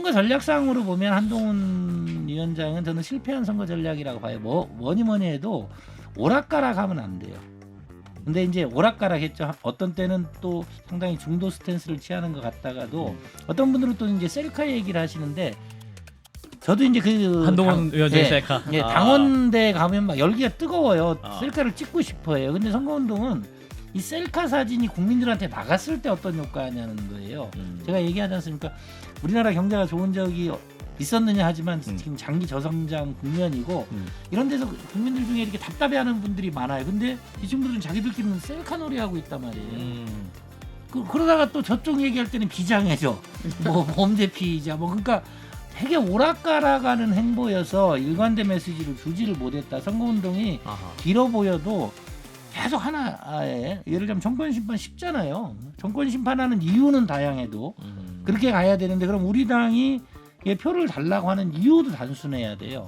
선거 전략상으로 보면 한동훈 위원장은 저는 실패한 선거 전략이라고 봐요. 뭐니 해도 오락가락하면 안 돼요. 근데 이제 오락가락했죠. 어떤 때는 또 상당히 중도 스탠스를 취하는 것 같다가도 어떤 분들은 또 이제 셀카 얘기를 하시는데 저도 이제 그 한동훈 위원장의 예, 셀카. 예, 아. 당원대 가면 막 열기가 뜨거워요. 아. 셀카를 찍고 싶어해요. 근데 선거운동은 이 셀카 사진이 국민들한테 나갔을 때 어떤 효과냐는 거예요. 제가 얘기하지 않습니까? 우리나라 경제가 좋은 적이 있었느냐 하지만 지금 장기 저성장 국면이고 이런 데서 국민들 중에 이렇게 답답해하는 분들이 많아요. 근데 이 친구들은 자기들끼리는 셀카 놀이하고 있단 말이에요. 그러다가 또 저쪽 얘기할 때는 비장해져. 뭐 범죄 피의자 뭐 그러니까 되게 오락가락하는 행보여서 일관된 메시지를 주지를 못했다. 선거운동이 아하. 길어 보여도 계속 하나에 예를 들면 정권 심판 쉽잖아요. 정권 심판하는 이유는 다양해도 그렇게 가야 되는데 그럼 우리 당이 표를 달라고 하는 이유도 단순해야 돼요.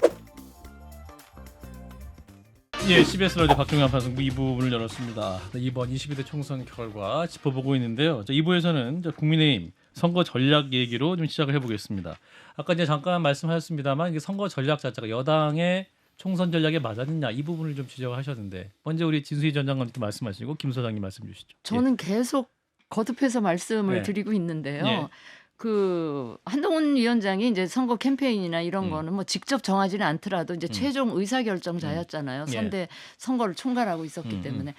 예, CBS 라디오 박종현 판승부 2부를 열었습니다. 이번 22대 총선 결과 짚어보고 있는데요. 2부에서는 국민의힘 선거 전략 얘기로 좀 시작을 해보겠습니다. 아까 이제 잠깐 말씀하셨습니다만 이게 선거 전략 자체가 여당의 총선 전략에 맞았느냐 이 부분을 좀 지적을 하셨는데 먼저 우리 진수희 전 장관님도 말씀하시고 김 소장님 말씀 주시죠. 저는 계속 거듭해서 말씀을 네. 드리고 있는데요. 예. 그 한동훈 위원장이 이제 선거 캠페인이나 이런 거는 뭐 직접 정하지는 않더라도 이제 최종 의사결정자였잖아요. 예. 선대 선거를 총괄하고 있었기 때문에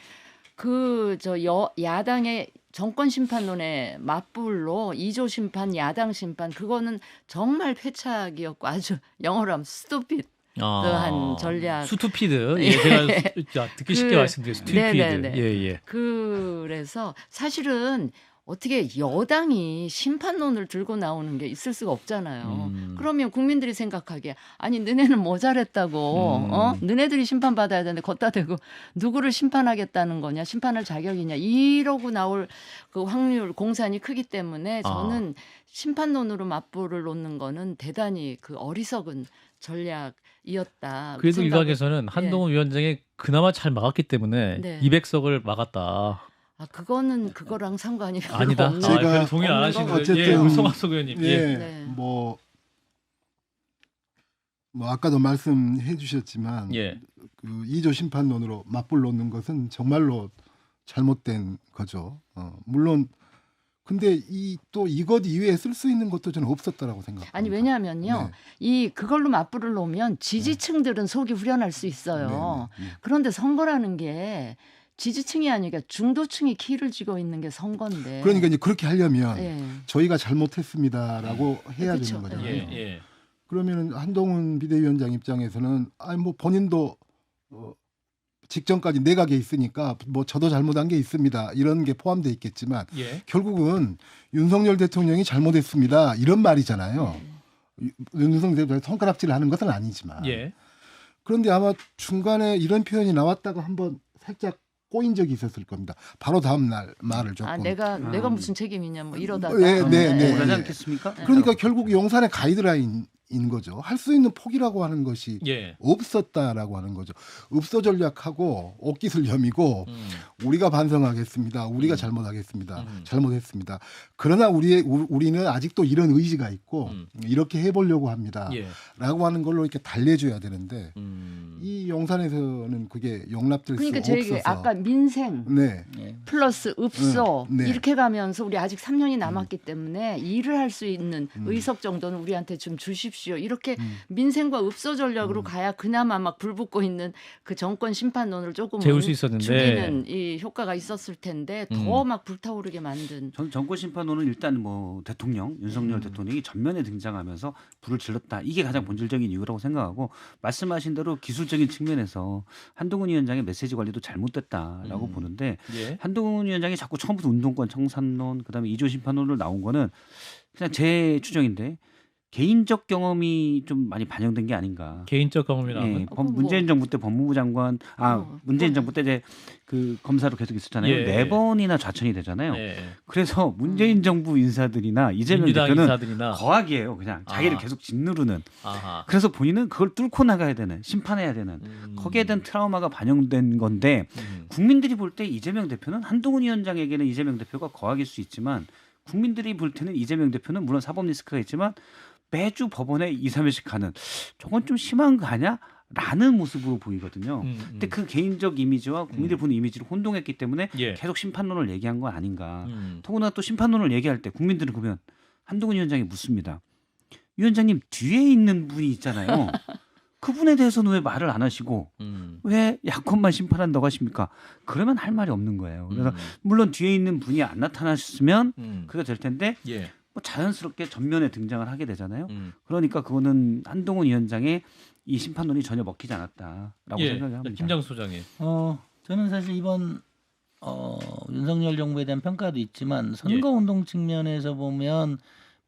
그 저 야당의 정권 심판론의 맞불로 2조 심판, 야당 심판 그거는 정말 패착이었고 아주 영어로 하면 스토핏 한 전략. 수투피드. 예, 제가 듣기 쉽게 말씀드려요. 스투피드. 네네네. 예. 그래서 사실은 어떻게 여당이 심판론을 들고 나오는 게 있을 수가 없잖아요. 그러면 국민들이 생각하기에 아니 너네는 뭐 잘했다고 너네들이 심판받아야 되는데 걷다 대고 누구를 심판하겠다는 거냐 심판할 자격이냐 이러고 나올 그 확률 공산이 크기 때문에 저는 심판론으로 맞불을 놓는 거는 대단히 그 어리석은 전략이었다. 그래도 일각에서는 한동훈 위원장이 그나마 잘 막았기 때문에 네. 200석을 막았다. 아 그거는 그거랑 상관이 별로 아니다. 없는 제가 별로 동의 안 하시는데. 어쨌든 예, 송학석 의원님. 예. 네. 뭐 아까도 말씀해 주셨지만 예. 그 2조 심판론으로 맞불 놓는 것은 정말로 잘못된 거죠. 물론 근데 또 이것 이외에 쓸 수 있는 것도 저는 없었다라고 생각합니다. 아니 왜냐하면요, 그걸로 맞불을 놓으면 지지층들은 속이 후련할 수 있어요. 네. 그런데 선거라는 게 지지층이 아니라 중도층이 키를 쥐고 있는 게 선거인데. 그러니까 이제 그렇게 하려면 예. 저희가 잘못했습니다라고 해야 그쵸. 되는 거잖아요. 예. 그러면은 한동훈 비대위원장 입장에서는 아니 뭐 본인도 직전까지 내각에 있으니까 뭐 저도 잘못한 게 있습니다. 이런 게 포함돼 있겠지만 예. 결국은 윤석열 대통령이 잘못했습니다. 이런 말이잖아요. 윤석열 대통령이 손가락질을 하는 것은 아니지만. 예. 그런데 아마 중간에 이런 표현이 나왔다가 한번 살짝 꼬인 적이 있었을 겁니다. 바로 다음 날 말을 조금. 아 내가 무슨 책임이냐 뭐 이러다가. 네. 그러지 않겠습니까? 그러니까 결국 용산의 가이드라인인 거죠. 할 수 있는 폭이라고 하는 것이 예. 없었다라고 하는 거죠. 읍소 전략하고 옥기술 혐의고 우리가 반성하겠습니다. 우리가 잘못하겠습니다. 잘못했습니다. 그러나 우리는 아직도 이런 의지가 있고 이렇게 해보려고 합니다. 예. 라고 하는 걸로 이렇게 달래줘야 되는데 이 용산에서는 그게 용납될 그러니까 수 없어서. 저희가 아까 민생 네. 플러스 읍소 네. 이렇게 가면서 우리 아직 3년이 남았기 때문에 일을 할 수 있는 의석 정도는 우리한테 좀 주십시오. 이렇게 민생과 읍소 전략으로 가야 그나마 막 불붙고 있는 그 정권 심판론을 조금 재울 수 있었는데. 죽이는 이 효과가 있었을 텐데 더 막 불타오르게 만든. 전 정권 심판론은 일단 뭐 대통령 윤석열 대통령이 전면에 등장하면서 불을 질렀다. 이게 가장 본질적인 이유라고 생각하고 말씀하신 대로 기술적인 측면에서 한동훈 위원장의 메시지 관리도 잘못됐다라고 보는데 예. 한동훈 위원장이 자꾸 처음부터 운동권 청산론 그다음에 2조 심판론으로 나온 거는 그냥 제 추정인데 개인적 경험이 좀 많이 반영된 게 아닌가. 개인적 경험이 나오면 예, 문재인 정부 때 법무부 장관, 문재인 정부 때 이제 그 검사로 계속 있었잖아요. 예. 4번이나 좌천이 되잖아요. 예. 그래서 문재인 정부 인사들이나 이재명 민주당 대표는 인사들이나 거악이에요. 그냥 자기를 아. 계속 짓누르는. 아하. 그래서 본인은 그걸 뚫고 나가야 되는, 심판해야 되는 거기에 대한 트라우마가 반영된 건데 국민들이 볼 때 이재명 대표는 한동훈 위원장에게는 이재명 대표가 거악일 수 있지만 국민들이 볼 때는 이재명 대표는 물론 사법 리스크가 있지만 매주 법원에 2, 3회씩 가는 저건 좀 심한 거 아니야? 라는 모습으로 보이거든요. 근데 그 개인적 이미지와 국민들 보는 이미지를 혼동했기 때문에 예. 계속 심판론을 얘기한 거 아닌가. 더구나 또 심판론을 얘기할 때 국민들은 보면 한동훈 위원장이 묻습니다. 위원장님 뒤에 있는 분이 있잖아요. 그분에 대해서는 왜 말을 안 하시고 왜 야권만 심판한다고 하십니까? 그러면 할 말이 없는 거예요. 그래서 물론 뒤에 있는 분이 안 나타나셨으면 그게 될 텐데 예. 뭐 자연스럽게 전면에 등장을 하게 되잖아요. 그러니까 그거는 한동훈 위원장의 이 심판론이 전혀 먹히지 않았다라고 예. 생각을 합니다. 김장수 소장님. 저는 사실 이번 윤석열 정부에 대한 평가도 있지만 선거운동 측면에서 보면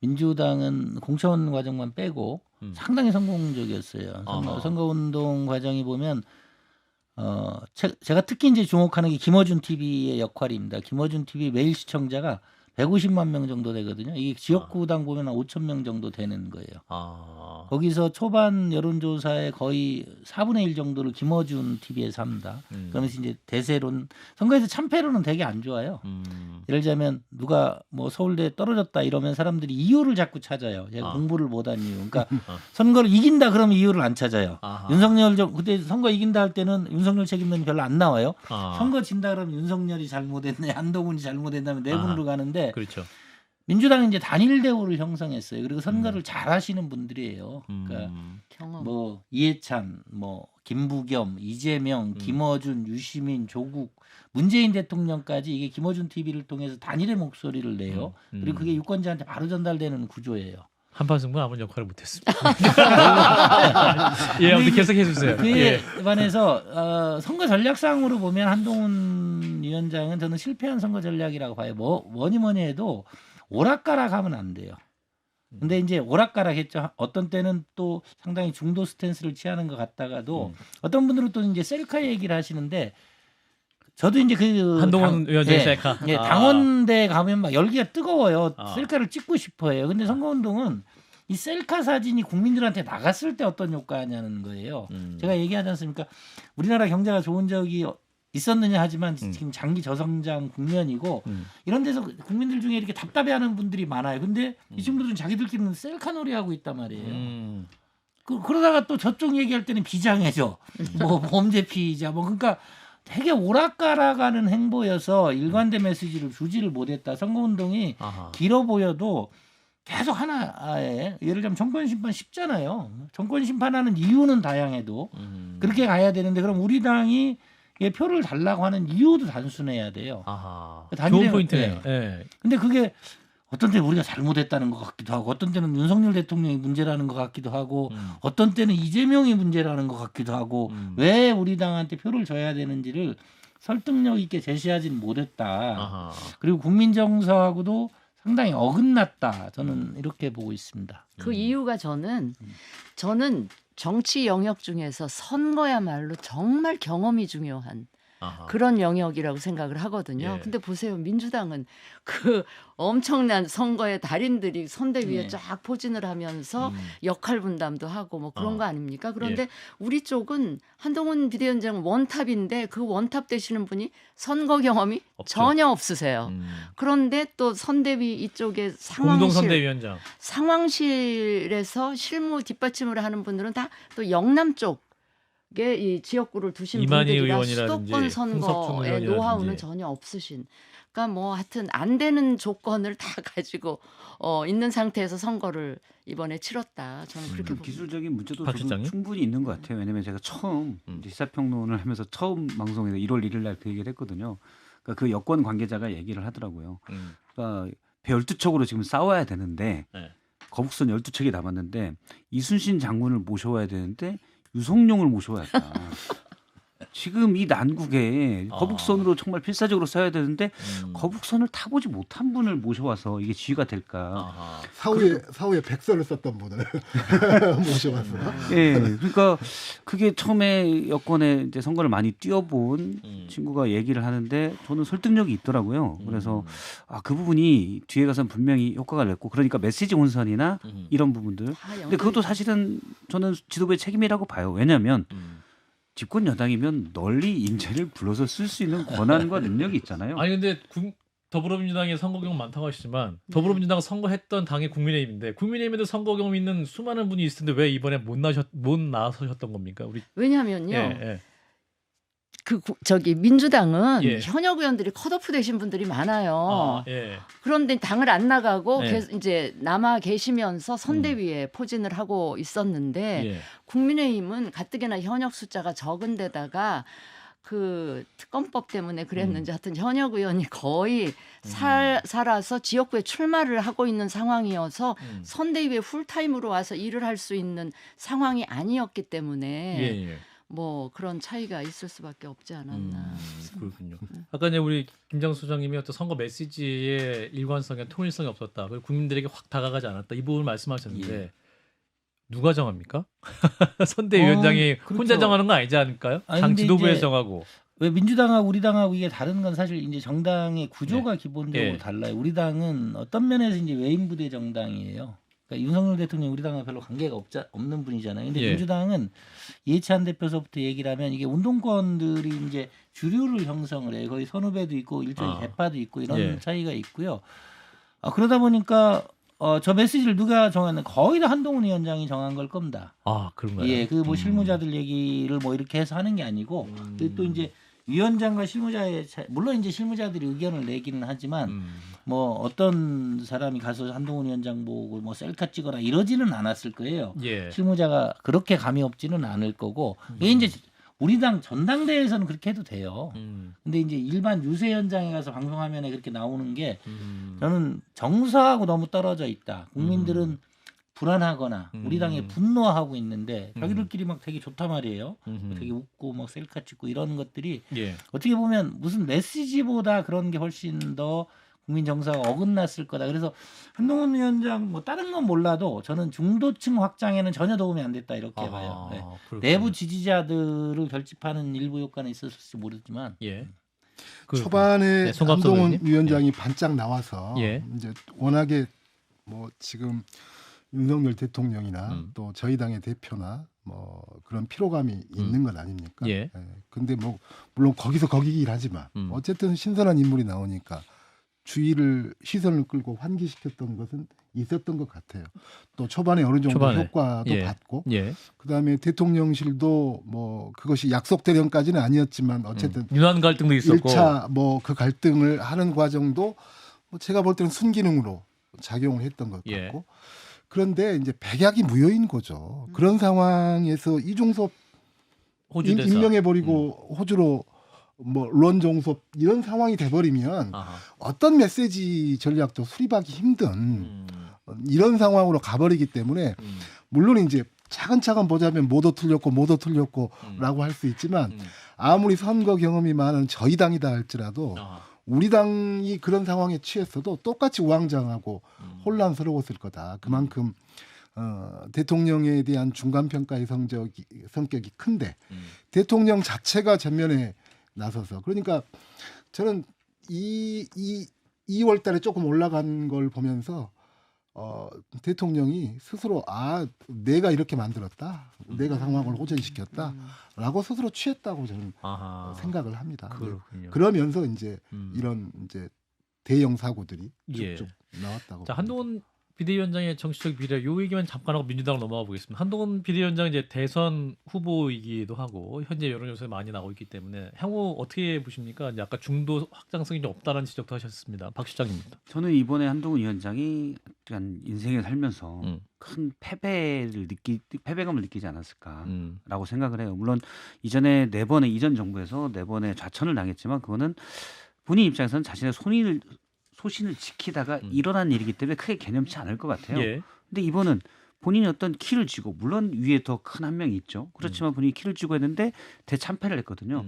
민주당은 공천 과정만 빼고 상당히 성공적이었어요. 선거운동 과정이 보면 제가 특히 이제 주목하는 게 김어준 TV의 역할입니다. 김어준 TV 매일 시청자가 150만 명 정도 되거든요. 이게 지역구당 보면 한 5천 명 정도 되는 거예요. 거기서 초반 여론조사의 거의 4분의 1 정도를 김어준 TV에서 합니다. 그러면서 이제 대세론 선거에서 참패로는 되게 안 좋아요. 예를 들자면 누가 뭐 서울대 떨어졌다 이러면 사람들이 이유를 자꾸 찾아요. 제가 공부를 못한 이유. 그러니까 선거를 이긴다 그러면 이유를 안 찾아요. 윤석열 그때 선거 이긴다 할 때는 윤석열 책임론이 별로 안 나와요. 선거 진다 그러면 윤석열이 잘못했네, 한동훈이 잘못했다면 네 분으로 가는데 그렇죠. 민주당은 이제 단일 대우를 형성했어요. 그리고 선거를 잘 하시는 분들이에요. 그러니까 경험. 뭐 이해찬, 뭐 김부겸, 이재명, 김어준, 유시민, 조국, 문재인 대통령까지 이게 김어준 TV를 통해서 단일의 목소리를 내요. 그리고 그게 유권자한테 바로 전달되는 구조예요. 한판승부 아무 역할을 못했습니다. 예, 아무튼 계속해 주세요. 그에 반해서 선거 전략상으로 보면 한동훈 위원장은 저는 실패한 선거 전략이라고 봐요. 뭐니 해도 오락가락하면 안 돼요. 근데 이제 오락가락했죠. 어떤 때는 또 상당히 중도 스탠스를 취하는 것 같다가도 어떤 분들은 또 이제 셀카 얘기를 하시는데 저도 이제 그 한동훈 위원장의 셀카. 예, 당원대 가면 막 열기가 뜨거워요. 셀카를 찍고 싶어해요. 근데 선거운동은 이 셀카 사진이 국민들한테 나갔을 때 어떤 효과냐는 거예요. 제가 얘기하지 않습니까? 우리나라 경제가 좋은 적이 있었느냐 하지만 지금 장기 저성장 국면이고 이런 데서 국민들 중에 이렇게 답답해하는 분들이 많아요. 근데 이 친구들은 자기들끼리는 셀카 놀이하고 있단 말이에요. 그러다가 또 저쪽 얘기할 때는 비장해져. 뭐 범죄 피의자 뭐 그러니까 되게 오락가락하는 행보여서 일관된 메시지를 주지를 못했다. 선거운동이 길어 보여도 계속 하나에 예를 들면 정권 심판 쉽잖아요. 정권 심판하는 이유는 다양해도 그렇게 가야 되는데 그럼 우리 당이 표를 달라고 하는 이유도 단순해야 돼요. 좋은 포인트네요. 예. 근데 그게 어떤 때는 우리가 잘못했다는 것 같기도 하고 어떤 때는 윤석열 대통령이 문제라는 것 같기도 하고 어떤 때는 이재명이 문제라는 것 같기도 하고 왜 우리 당한테 표를 줘야 되는지를 설득력 있게 제시하지는 못했다. 그리고 국민 정서하고도 상당히 어긋났다. 저는 이렇게 보고 있습니다. 그 이유가 저는 정치 영역 중에서 선거야말로 정말 경험이 중요한 그런 영역이라고 생각을 하거든요. 예. 근데 보세요. 민주당은 그 엄청난 선거의 달인들이 선대 위에 쫙 포진을 하면서 역할 분담도 하고 뭐 그런 거 아닙니까? 그런데 우리 쪽은 한동훈 비대위원장은 원탑인데 그 원탑 되시는 분이 선거 경험이 없죠. 전혀 없으세요. 그런데 또 선대위 이쪽에 공동선대위원장. 상황실에서 실무 뒷받침을 하는 분들은 다 또 영남 쪽에 이 지역구를 두신 이만희 분들이라 의원이라든지 수도권 홍석천 선거의 의원이라든지. 노하우는 전혀 없으신. 그러니까 뭐 하여튼 안 되는 조건을 다 가지고 있는 상태에서 선거를 이번에 치렀다. 저는 그렇게 봅니다. 기술적인 문제도 박 저도 실장님? 충분히 있는 것 같아요. 왜냐하면 제가 처음 시사평론을 하면서 처음 방송에서 1월 1일 날 그 얘기를 했거든요. 그러니까 그 여권 관계자가 얘기를 하더라고요. 그러니까 배 12척으로 지금 싸워야 되는데 네. 거북선 12척이 남았는데 이순신 장군을 모셔와야 되는데 유성룡을 모셔와야 했다. 지금 이 난국에 거북선으로 정말 필사적으로 써야 되는데 거북선을 타보지 못한 분을 모셔와서 이게 지휘가 될까? 사후에 백서를 썼던 분을 모셔왔어요. 예, 그러니까 그게 처음에 여권에 이제 선거를 많이 뛰어본 친구가 얘기를 하는데 저는 설득력이 있더라고요. 그래서 그 부분이 뒤에 가서는 분명히 효과가 냈고, 그러니까 메시지 혼선이나 이런 부분들. 근데 그것도 사실은 저는 지도부의 책임이라고 봐요. 왜냐하면 집권 여당이면 널리 인재를 불러서 쓸 수 있는 권한과 능력이 있잖아요. 아니 근데 더불어민주당의 선거 경험 많다고 하시지만 더불어민주당 선거했던 당이 국민의힘인데 국민의힘에도 선거 경험 있는 수많은 분이 있을 텐데 왜 이번에 못 나서셨던 겁니까? 우리 왜냐하면요. 예. 저기 민주당은 예. 현역 의원들이 컷오프 되신 분들이 많아요. 예. 그런데 당을 안 나가고 예. 이제 남아 계시면서 선대위에 포진을 하고 있었는데 예. 국민의힘은 가뜩이나 현역 숫자가 적은 데다가 그 특검법 때문에 그랬는지 하여튼 현역 의원이 거의 살아서 지역구에 출마를 하고 있는 상황이어서 선대위에 풀타임으로 와서 일을 할 수 있는 상황이 아니었기 때문에 예. 뭐 그런 차이가 있을 수밖에 없지 않았나. 그렇군요. 아까 이제 우리 김장수 소장님이 어떤 선거 메시지의 일관성에 통일성이 없었다. 그리고 국민들에게 확 다가가지 않았다. 이 부분을 말씀하셨는데 누가 정합니까? 선대위원장이 그렇죠. 혼자 정하는 거 아니지 않을까요? 아니, 당 근데 지도부에서 이제 정하고. 왜 민주당하고 우리 당하고 이게 다른 건 사실 이제 정당의 구조가 기본적으로 예. 달라요. 우리 당은 어떤 면에서 이제 외인 부대 정당이에요. 그러니까 윤석열 대통령 우리 당과 별로 관계가 없는 분이잖아요. 근데 예. 민주당은 이해찬 대표서부터 얘기를 하면 이게 운동권들이 이제 주류를 형성을 해요. 거의 선후배도 있고 일종의 개파도 있고 이런 예. 차이가 있고요. 그러다 보니까 저 메시지를 누가 정하는 거의 다 한동훈 위원장이 정한 걸 겁니다. 아, 그런가요? 예, 그 뭐 실무자들 얘기를 뭐 이렇게 해서 하는 게 아니고 또 이제 위원장과 실무자의 물론 이제 실무자들이 의견을 내기는 하지만 뭐 어떤 사람이 가서 한동훈 위원장 보고 뭐 셀카 찍어라 이러지는 않았을 거예요. 예. 실무자가 그렇게 감이 없지는 않을 거고 이게 이제 우리 당 전당대회에서는 그렇게 해도 돼요. 근데 이제 일반 유세 현장에 가서 방송화면에 그렇게 나오는 게 저는 정서하고 너무 떨어져 있다. 국민들은 불안하거나 우리 당에 분노하고 있는데 자기들끼리 막 되게 좋단 말이에요. 되게 웃고 막 셀카 찍고 이런 것들이 예. 어떻게 보면 무슨 메시지보다 그런 게 훨씬 더 국민 정서가 어긋났을 거다. 그래서 한동훈 위원장 뭐 다른 건 몰라도 저는 중도층 확장에는 전혀 도움이 안 됐다 이렇게 봐요. 네. 그렇군요. 내부 지지자들을 결집하는 일부 효과는 있었을지 모르지만 예. 초반에 네, 송갑석 한동훈 의원님. 위원장이 반짝 나와서 예. 이제 워낙에 뭐 지금 윤석열 대통령이나 또 저희 당의 대표나 뭐 그런 피로감이 있는 것 아닙니까? 예. 근데 뭐 물론 거기서 거기긴 하지만 어쨌든 신선한 인물이 나오니까 주의를 시선을 끌고 환기시켰던 것은 있었던 것 같아요. 또 초반에 어느 정도 초반에. 효과도 예. 받고 예. 그다음에 대통령실도 뭐 그것이 약속대령까지는 아니었지만 어쨌든 유난 갈등도 있었고. 1차 뭐 그 갈등을 하는 과정도 뭐 제가 볼 때는 순기능으로 작용을 했던 것 예. 같고 그런데 이제 백약이 무효인 거죠. 그런 상황에서 이중섭 호주 대사. 임명해버리고 호주로 뭐 런종섭 이런 상황이 돼버리면 아하. 어떤 메시지 전략도 수립하기 힘든 이런 상황으로 가버리기 때문에 물론 이제 차근차근 보자면 뭐도 틀렸고라고 할 수 있지만 아무리 선거 경험이 많은 저희 당이다 할지라도 우리 당이 그런 상황에 취했어도 똑같이 우왕좌왕하고 혼란스러웠을 거다. 그만큼 대통령에 대한 중간평가의 성격이 큰데 대통령 자체가 전면에 나서서 그러니까 저는 2월 달에 조금 올라간 걸 보면서 대통령이 스스로 내가 이렇게 만들었다. 내가 상황을 호전시켰다라고 스스로 취했다고 저는 생각을 합니다. 그렇군요. 그러면서 이제 이런 이제 대형 사고들이 예. 쭉쭉 나왔다고. 자, 한동훈 비대위원장의 정치적 미래 요 얘기만 잠깐 하고 민주당으로 넘어가 보겠습니다. 한동훈 비대위원장 이제 대선 후보이기도 하고 현재 여론조사에 많이 나오고 있기 때문에 향후 어떻게 보십니까? 이제 아까 중도 확장성이 좀 없다라는 지적도 하셨습니다. 박 시장입니다. 저는 이번에 한동훈 위원장이 약간 인생을 살면서 큰 패배감을 느끼지 않았을까라고 생각을 해요. 물론 이전에 이전 정부에서 4번의 좌천을 당했지만 그거는 본인 입장에서는 자신의 소신을 지키다가 일어난 일이기 때문에 크게 개념치 않을 것 같아요. 예. 근데 이번은 본인이 어떤 키를 쥐고 물론 위에 더 큰 한 명이 있죠. 그렇지만 본인이 키를 쥐고 했는데 대참패를 했거든요.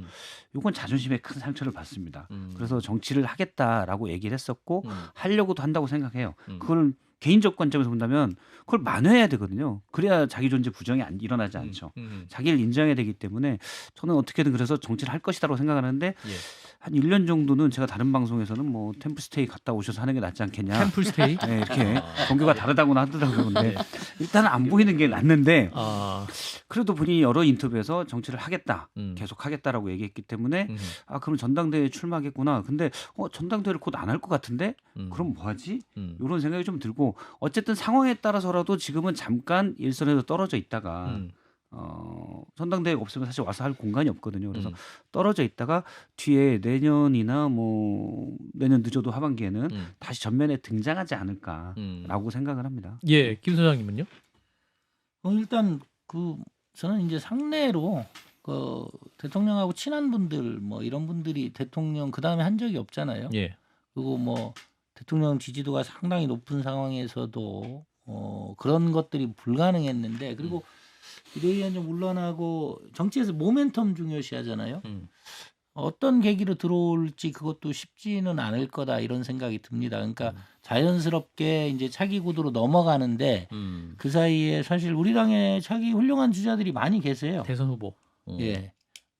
이건 자존심에 큰 상처를 받습니다. 그래서 정치를 하겠다라고 얘기를 했었고 하려고도 한다고 생각해요. 그걸 개인적 관점에서 본다면 그걸 만회해야 되거든요. 그래야 자기 존재 부정이 일어나지 않죠. 자기를 인정해야 되기 때문에 저는 어떻게든 그래서 정치를 할 것이다라고 생각하는데 예. 한 1년 정도는 제가 다른 방송에서는 뭐 템플스테이 갔다 오셔서 하는 게 낫지 않겠냐. 템플스테이? 네, 이렇게 종교가 다르다고는 하더라고요. 근데 네. 일단은 안 보이는 게 낫는데 아, 그래도 본인이 여러 인터뷰에서 정치를 하겠다. 음. 계속 하겠다라고 얘기했기 때문에 음. 아 그럼 전당대회에 출마하겠구나. 근데 전당대회를 곧 안 할 것 같은데 그럼 뭐 하지? 이런 생각이 좀 들고 어쨌든 상황에 따라서라도 지금은 잠깐 일선에서 떨어져 있다가 전당대회가 없으면 사실 와서 할 공간이 없거든요. 그래서 떨어져 있다가 뒤에 내년이나 뭐 내년 늦어도 하반기에는 다시 전면에 등장하지 않을까라고 생각을 합니다. 예, 김 소장님은요? 일단 그 저는 이제 상례로 그 대통령하고 친한 분들 뭐 이런 분들이 대통령 그 다음에 한 적이 없잖아요. 예. 그리고 뭐 대통령 지지도가 상당히 높은 상황에서도 그런 것들이 불가능했는데 그리고 비대위원장 물러나고 정치에서 모멘텀 중요시하잖아요. 어떤 계기로 들어올지 그것도 쉽지는 않을 거다 이런 생각이 듭니다. 그러니까 자연스럽게 이제 차기 구도로 넘어가는데 그 사이에 사실 우리 당에 차기 훌륭한 주자들이 많이 계세요. 대선 후보. 예.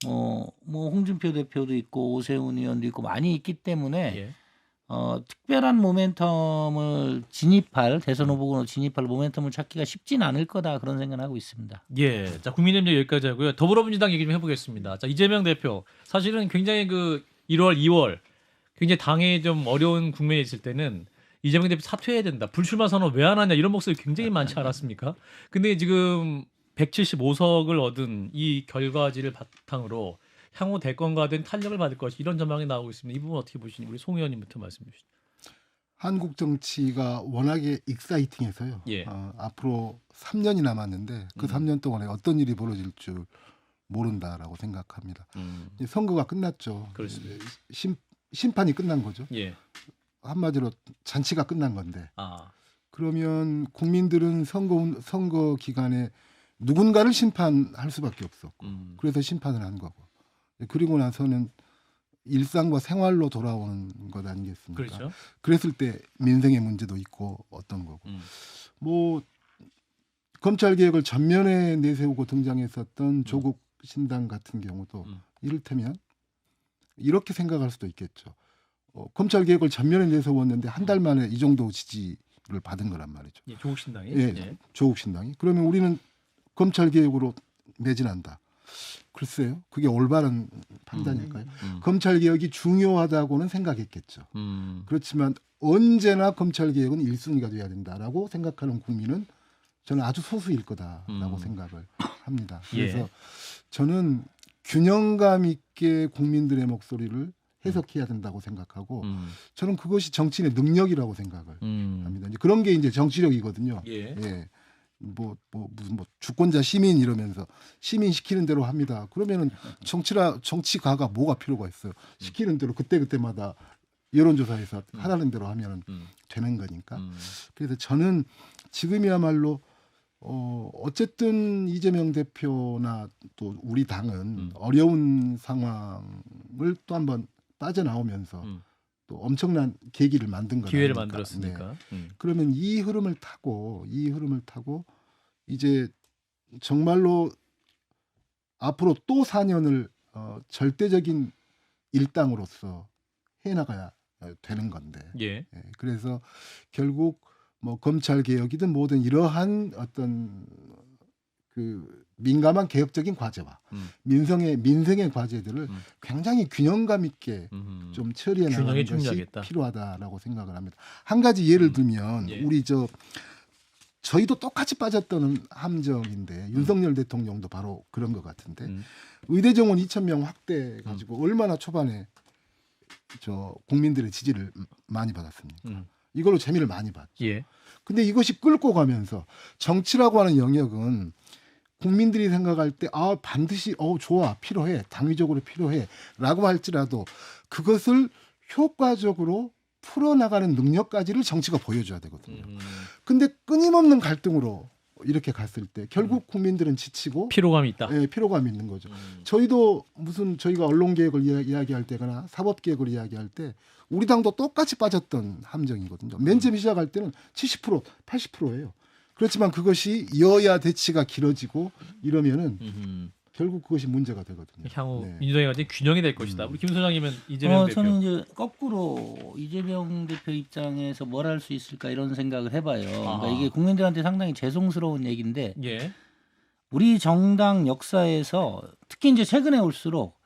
뭐 홍준표 대표도 있고 오세훈 의원도 있고 많이 있기 때문에 예. 특별한 모멘텀을 진입할 대선 후보로 진입할 모멘텀을 찾기가 쉽지는 않을 거다 그런 생각을 하고 있습니다. 예. 자, 국민의힘 얘기 여기까지 하고요. 더불어민주당 얘기 좀 해보겠습니다. 자, 이재명 대표. 사실은 굉장히 그 1월, 2월 굉장히 당에 좀 어려운 국면에 있을 때는 이재명 대표 사퇴해야 된다. 불출마 선언 왜 안 하냐 이런 목소리 굉장히 많지 않았습니까? 근데 지금 175석을 얻은 이 결과지를 바탕으로 향후 대권과 된 탄력을 받을 것이 이런 전망이 나오고 있습니다. 이 부분 어떻게 보시니 우리 송 의원님부터 말씀해 주시죠. 한국 정치가 워낙에 익사이팅해서요. 예. 앞으로 3년이 남았는데 그 3년 동안에 어떤 일이 벌어질 줄 모른다라고 생각합니다. 이제 선거가 끝났죠. 그렇습니다. 심판이 끝난 거죠. 예. 한마디로 잔치가 끝난 건데 아. 그러면 국민들은 선거 기간에 누군가를 심판할 수밖에 없었고 그래서 심판을 한 거고 그리고 나서는 일상과 생활로 돌아오는 것 아니겠습니까? 그렇죠. 그랬을 때 민생의 문제도 있고 어떤 거고 뭐 검찰 개혁을 전면에 내세우고 등장했었던 조국 신당 같은 경우도 이를테면 이렇게 생각할 수도 있겠죠. 검찰 개혁을 전면에 내세웠는데 한 달 만에 이 정도 지지를 받은 거란 말이죠. 예, 조국 신당이. 예, 조국 신당이. 그러면 우리는 검찰 개혁으로 매진한다. 글쎄요. 그게 올바른 판단일까요? 검찰 개혁이 중요하다고는 생각했겠죠. 그렇지만 언제나 검찰 개혁은 1순위가 돼야 된다라고 생각하는 국민은 저는 아주 소수일 거다라고 생각을 합니다. 그래서 예. 저는 균형감 있게 국민들의 목소리를 해석해야 된다고 생각하고 저는 그것이 정치인의 능력이라고 생각을 합니다. 이제 그런 게 이제 정치력이거든요. 예. 예. 무슨 주권자 시민 이러면서 시민 시키는 대로 합니다. 그러면은 정치가가 뭐가 필요가 있어요? 시키는 대로 그때마다 여론조사에서 하라는 대로 하면 되는 거니까. 그래서 저는 지금이야말로 어쨌든 이재명 대표나 또 우리 당은 어려운 상황을 또 한번 빠져나오면서 또 엄청난 계기를 만든 거다. 기회를 만들었으니까. 네. 그러면 이 흐름을 타고 이제 정말로 앞으로 또 4년을 절대적인 일당으로서 해나가야 되는 건데. 예. 예, 그래서 결국 뭐 검찰 개혁이든 뭐든 이러한 어떤 그 민감한 개혁적인 과제와 민생의 과제들을 굉장히 균형감 있게 좀 처리해 나가는 균형에 것이 충실하겠다. 필요하다라고 생각을 합니다. 한 가지 예를 들면 예. 우리 저희도 똑같이 빠졌던 함정인데 윤석열 대통령도 바로 그런 것 같은데 의대 정원 2,000명 확대 가지고 얼마나 초반에 국민들의 지지를 많이 받았습니까? 이걸로 재미를 많이 봤죠. 예. 근데 이것이 끌고 가면서 정치라고 하는 영역은 국민들이 생각할 때 반드시 좋아 필요해 당위적으로 필요해라고 할지라도 그것을 효과적으로 풀어나가는 능력까지를 정치가 보여줘야 되거든요. 근데 끊임없는 갈등으로 이렇게 갔을 때 결국 국민들은 지치고 피로감이 있다. 예, 피로감이 있는 거죠. 저희가 언론 개혁을 이야기할 때거나 사법 개혁을 이야기할 때 우리 당도 똑같이 빠졌던 함정이거든요. 맨 처음 시작할 때는 70%, 80%예요. 그렇지만 그것이 여야 대치가 길어지고 이러면은 결국 그것이 문제가 되거든요. 향후 네. 민주당이 완전 균형이 될 것이다. 우리 김 소장님은 이재명 대표. 저는 이제 거꾸로 이재명 대표 입장에서 뭘 할 수 있을까 이런 생각을 해봐요. 그러니까 이게 국민들한테 상당히 죄송스러운 얘기인데 예. 우리 정당 역사에서 특히 이제 최근에 올수록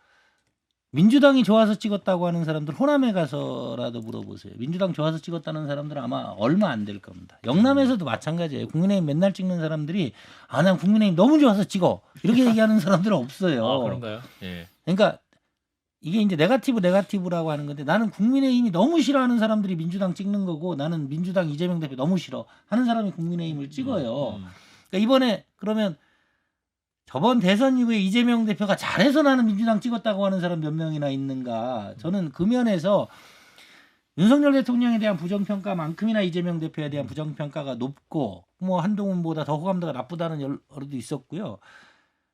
민주당이 좋아서 찍었다고 하는 사람들 호남에 가서라도 물어보세요. 민주당 좋아서 찍었다는 사람들은 아마 얼마 안 될 겁니다. 영남에서도 마찬가지예요. 국민의힘 맨날 찍는 사람들이 난 국민의힘 너무 좋아서 찍어 이렇게 얘기하는 사람들은 없어요. 그런가요? 예. 그러니까 이게 이제 네거티브라고 하는 건데 나는 국민의힘이 너무 싫어하는 사람들이 민주당 찍는 거고 나는 민주당 이재명 대표 너무 싫어 하는 사람이 국민의힘을 찍어요. 그러니까 이번에 그러면 저번 대선 이후에 이재명 대표가 잘해서 나는 민주당 찍었다고 하는 사람 몇 명이나 있는가. 저는 그 면에서 윤석열 대통령에 대한 부정평가만큼이나 이재명 대표에 대한 부정평가가 높고 뭐 한동훈보다 더 호감도가 나쁘다는 여론도 있었고요.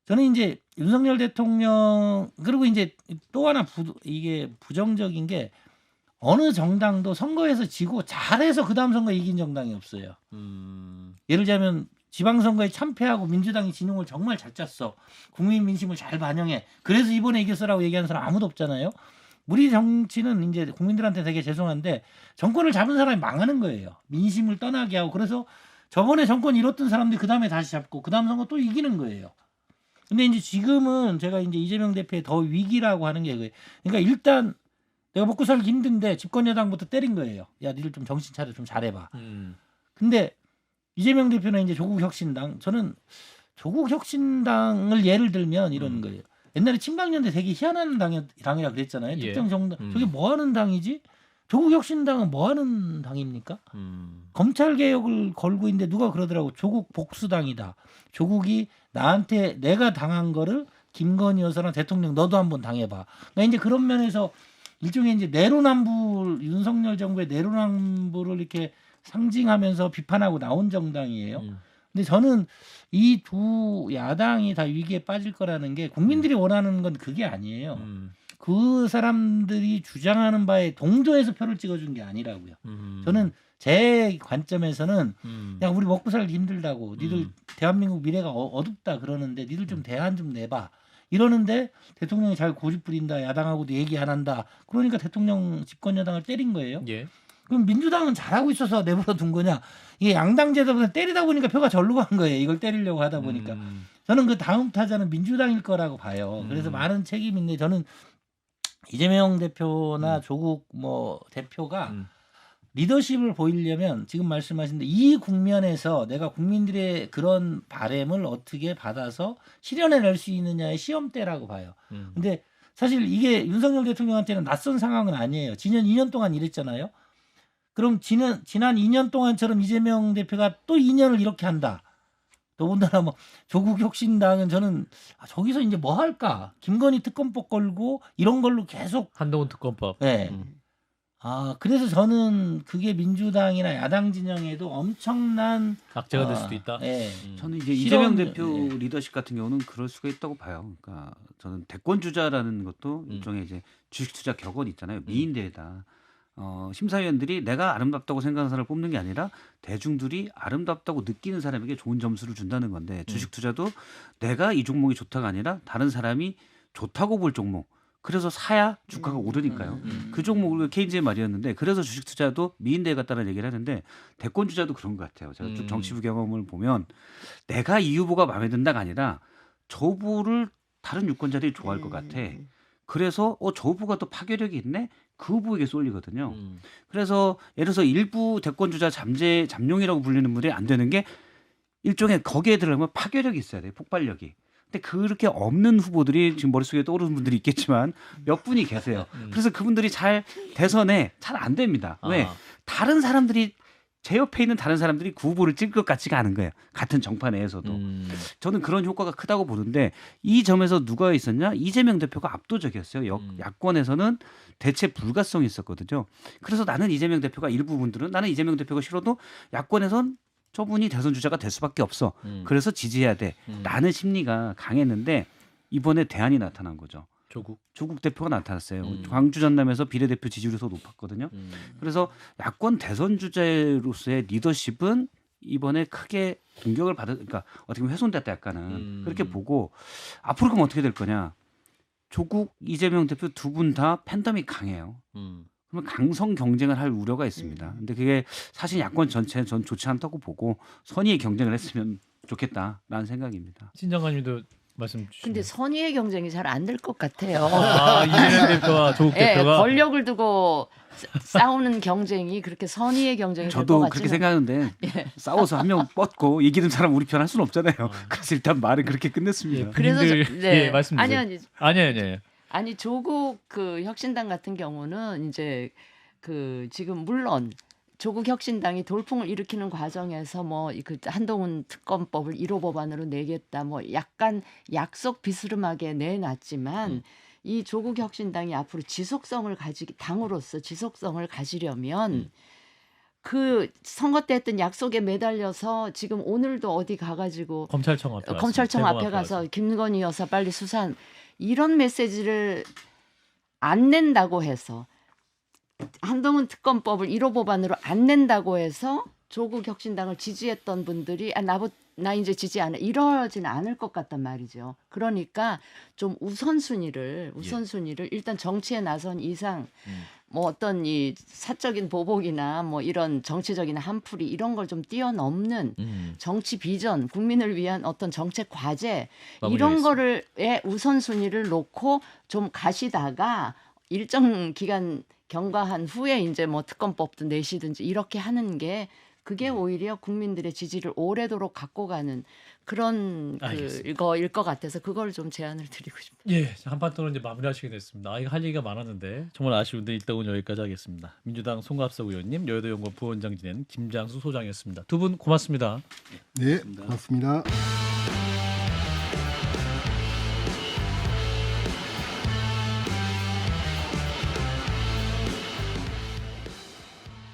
저는 이제 윤석열 대통령 그리고 이제 또 하나 이게 부정적인 게 어느 정당도 선거에서 지고 잘해서 그 다음 선거 이긴 정당이 없어요. 예를 들자면 지방선거에 참패하고 민주당이 진영을 정말 잘 짰어. 국민 민심을 잘 반영해. 그래서 이번에 이겼어라고 얘기하는 사람 아무도 없잖아요. 우리 정치는 이제 국민들한테 되게 죄송한데 정권을 잡은 사람이 망하는 거예요. 민심을 떠나게 하고 그래서 저번에 정권 잃었던 사람들이 그 다음에 다시 잡고 그 다음 선거 또 이기는 거예요. 근데 이제 지금은 제가 이제 이재명 대표의 더 위기라고 하는 게 그거예요. 그러니까 일단 내가 먹고 살기 힘든데 집권 여당부터 때린 거예요. 야, 니들 좀 정신 차려 좀 잘해봐. 근데 이재명 대표는 이제 조국혁신당 저는 조국혁신당을 예를 들면 이런 거예요. 옛날에 친박연대 되게 희한한 당이라 그랬잖아요. 예. 특정 정당 저게 뭐 하는 당이지? 조국혁신당은 뭐 하는 당입니까? 검찰 개혁을 걸고 있는데 누가 그러더라고. 조국 복수당이다. 조국이 나한테 내가 당한 거를 김건희 여사나 대통령 너도 한번 당해봐. 그러니까 이제 그런 면에서 일종의 이제 내로남불 윤석열 정부의 내로남불을 이렇게 상징하면서 비판하고 나온 정당이에요. 근데 저는 이 두 야당이 다 위기에 빠질 거라는 게 국민들이 원하는 건 그게 아니에요. 그 사람들이 주장하는 바에 동조해서 표를 찍어준 게 아니라고요. 저는 제 관점에서는 야 우리 먹고 살기 힘들다고 니들 대한민국 미래가 어둡다 그러는데 니들 좀 대안 좀 내봐. 이러는데 대통령이 잘 고집부린다. 야당하고도 얘기 안 한다. 그러니까 대통령 집권 여당을 때린 거예요. 예. 그럼 민주당은 잘하고 있어서 내버려 둔 거냐? 이게 양당제다 때리다 보니까 표가 절로 간 거예요. 이걸 때리려고 하다 보니까. 저는 그 다음 타자는 민주당일 거라고 봐요. 그래서 많은 책임이 있는데 저는 이재명 대표나 조국 뭐 대표가 리더십을 보이려면 지금 말씀하신 데 이 국면에서 내가 국민들의 그런 바램을 어떻게 받아서 실현해낼 수 있느냐의 시험대라고 봐요. 근데 사실 이게 윤석열 대통령한테는 낯선 상황은 아니에요. 지난 2년 동안 이랬잖아요. 그럼 지난 2년 동안처럼 이재명 대표가 또 2년을 이렇게 한다. 더군다나 뭐 조국 혁신당은 저는 저기서 이제 뭐 할까? 김건희 특검법 걸고 이런 걸로 계속 한동훈 특검법. 네. 그래서 저는 그게 민주당이나 야당 진영에도 엄청난 악재가 될 수도 있다. 네. 저는 이제 이재명 실험- 대표 리더십 같은 경우는 그럴 수가 있다고 봐요. 그러니까 저는 대권 주자라는 것도 일종의 이제 주식 투자 격언 있잖아요. 미인대회다. 심사위원들이 내가 아름답다고 생각하는 사람을 뽑는 게 아니라 대중들이 아름답다고 느끼는 사람에게 좋은 점수를 준다는 건데 주식 투자도 내가 이 종목이 좋다가 아니라 다른 사람이 좋다고 볼 종목. 그래서 사야 주가가 오르니까요. 그 종목을 케인즈의 말이었는데 그래서 주식 투자도 미인대회 같다는 얘기를 하는데 대권 주자도 그런 것 같아요. 제가 좀 정치부 경험을 보면 내가 이 후보가 마음에 든다가 아니라 저 후보를 다른 유권자들이 좋아할 것 같아. 그래서 저 후보가 또 파괴력이 있네. 그 후보에게 쏠리거든요. 그래서 예를 들어서 일부 대권 주자 잠룡이라고 불리는 분들이 안 되는 게 일종의 거기에 들어가면 파괴력이 있어야 돼요. 폭발력이. 근데 그렇게 없는 후보들이 지금 머릿속에 떠오르는 분들이 있겠지만 몇 분이 계세요. 그래서 그분들이 잘 대선에 잘 안 됩니다. 왜? 다른 사람들이 제 옆에 있는 다른 사람들이 그 후보를 찍을 것 같지가 않은 거예요. 같은 정파 내에서도. 저는 그런 효과가 크다고 보는데 이 점에서 누가 있었냐? 이재명 대표가 압도적이었어요. 야권에서는 대체 불가성이 있었거든요. 그래서 나는 이재명 대표가 일부 분들은 나는 이재명 대표가 싫어도 야권에선 저분이 대선 주자가 될 수밖에 없어. 그래서 지지해야 돼. 라는 심리가 강했는데 이번에 대안이 나타난 거죠. 조국 대표가 나타났어요. 음. 광주 전남에서 비례대표 지지율이 더 높았거든요. 그래서 야권 대선 주자로서의 리더십은 이번에 크게 공격을 그러니까 어떻게 보면 훼손됐다 약간은 그렇게 보고 앞으로 그럼 어떻게 될 거냐. 조국 이재명 대표 두 분 다 팬덤이 강해요. 그러면 강성 경쟁을 할 우려가 있습니다. 근데 그게 사실 야권 전체는 전 좋지 않다고 보고 선의의 경쟁을 했으면 좋겠다라는 생각입니다. 신 장관님도 말씀 주시죠. 근데 선의의 경쟁이 잘 안 될 것 같아요. 이재명 대표와 조국 예, 대표가 권력을 두고 싸우는 경쟁이 그렇게 선의의 경쟁이 될 것 저도 같지는 그렇게 생각하는데 싸워서 한 명 뻗고 이기는 사람 우리 편 할 수는 없잖아요. 그래서 일단 말은 그렇게 끝냈습니다. 그래서 군인들- 네. 예, 말씀 주세요. 아니 아니에요. 조국 그 혁신당 같은 경우는 이제 그 지금 물론 조국 혁신당이 돌풍을 일으키는 과정에서 뭐 그 한동훈 특검법을 1호 법안으로 내겠다 뭐 약간 약속 비스름하게 내놨지만 이 조국 혁신당이 앞으로 당으로서 지속성을 가지려면 그 선거 때 했던 약속에 매달려서 지금 오늘도 어디 가가지고 검찰청 앞에 검찰청 왔습니다. 앞에 대검 가서 김건희 여사 빨리 수사 이런 메시지를 안 낸다고 해서 한동훈 특검법을 1호 법안으로 안 낸다고 해서 조국 혁신당을 지지했던 분들이 나 이제 지지 안 해 이러지는 않을 것 같단 말이죠. 그러니까 좀 우선순위를 일단 정치에 나선 이상 뭐 어떤 이 사적인 보복이나 뭐 이런 정치적인 한풀이 이런 걸 좀 뛰어넘는 정치 비전, 국민을 위한 어떤 정책 과제 이런 거를의 우선순위를 놓고 좀 가시다가 일정 기간 경과한 후에 이제 뭐 특검법도 내시든지 이렇게 하는 게 그게 오히려 국민들의 지지를 오래도록 갖고 가는 그런 그거일 것 같아서 그걸 좀 제안을 드리고 싶습니다. 예, 한판토론 이제 마무리하시게 됐습니다. 이거 할 얘기가 많았는데 정말 아쉬운데 일단 오늘 여기까지 하겠습니다. 민주당 송갑석 의원님, 여의도연구원 부원장 지낸 김장수 소장이었습니다. 두 분 고맙습니다. 네, 고맙습니다.